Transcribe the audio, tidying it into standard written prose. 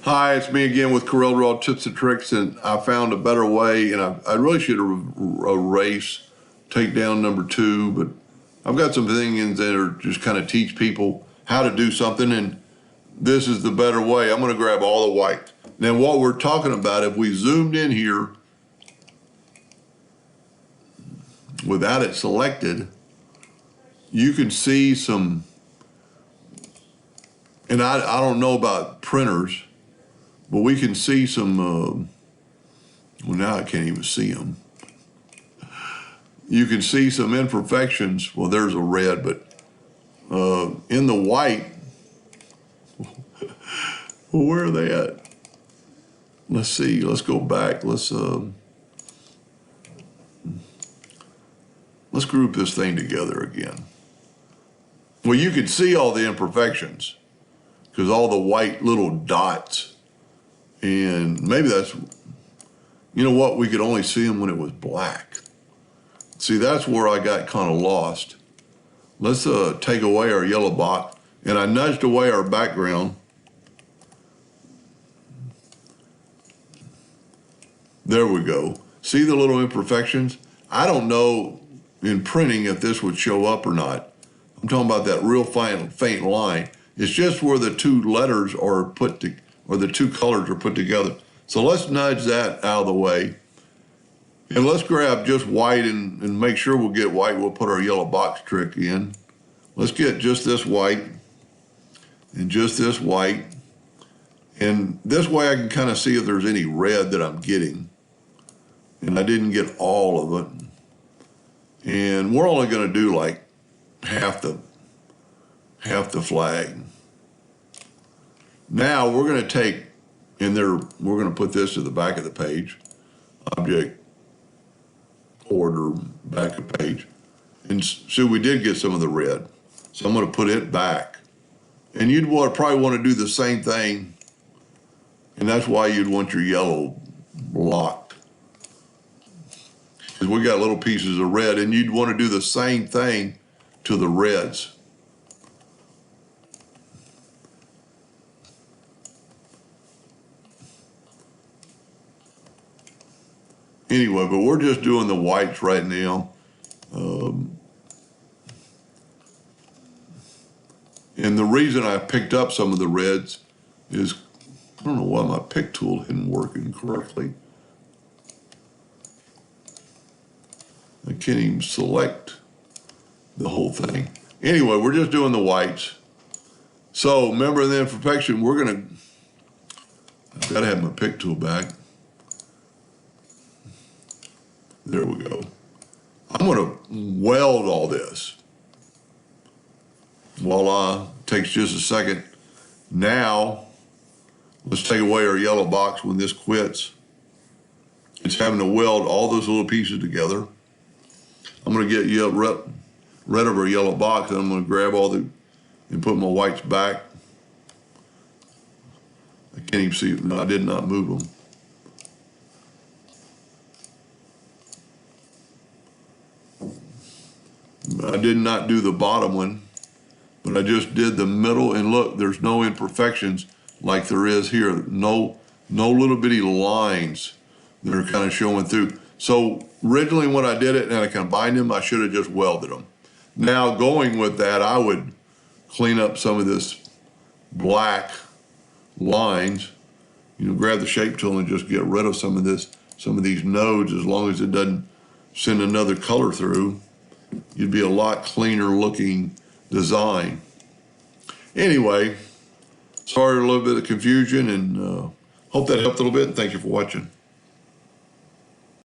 Hi, it's me again with Corel Draw Tips and Tricks, and I found a better way, and I really should erase takedown number 2, but I've got some things that are just kind of teach people how to do something, and this is the better way. I'm going to grab all the white. Now, what we're talking about, if we zoomed in here without it selected, you can see some, and I don't know about printers, but we can see some, well, now I can't even see them. You can see some imperfections. Well, there's a red, but in the white, well, where are they at? Let's see, let's go back. Let's group this thing together again. Well, you can see all the imperfections because all the white little dots. And maybe that's, you know what, we could only see them when it was black. See, that's where I got kind of lost. Let's take away our yellow box. And I nudged away our background. There we go. See the little imperfections? I don't know in printing if this would show up or not. I'm talking about that real faint line. It's just where the two letters are put together, or the two colors are put together. So let's nudge that out of the way. And let's grab just white and make sure we'll get white. We'll put our yellow box trick in. Let's get just this white and just this white. And this way I can kind of see if there's any red that I'm getting. And I didn't get all of it. And we're only gonna do like half the flag. Now we're going to take, we're going to put this to the back of the page, object, order, back of page. And so we did get some of the red. So I'm going to put it back. And you'd probably want to do the same thing. And that's why you'd want your yellow blocked. Because we got little pieces of red, and you'd want to do the same thing to the reds. Anyway, but we're just doing the whites right now. And the reason I picked up some of the reds is, I don't know why my pick tool isn't working correctly. I can't even select the whole thing. Anyway, we're just doing the whites. So remember the imperfection, I've got to have my pick tool back. There we go. I'm going to weld all this. Voila, takes just a second. Now, let's take away our yellow box when this quits. It's having to weld all those little pieces together. I'm going to get rid of our yellow box, and I'm going to grab and put my whites back. I can't even see it. No, I did not move them. I did not do the bottom one, but I just did the middle, and look, there's no imperfections like there is here. No little bitty lines that are kind of showing through. So originally when I did it and I combined them, I should have just welded them. Now going with that, I would clean up some of this black lines, grab the shape tool and just get rid of some of these nodes, as long as it doesn't send another color through. You'd be a lot cleaner looking design. Anyway, sorry a little bit of confusion, and hope that helped a little bit. Thank you for watching.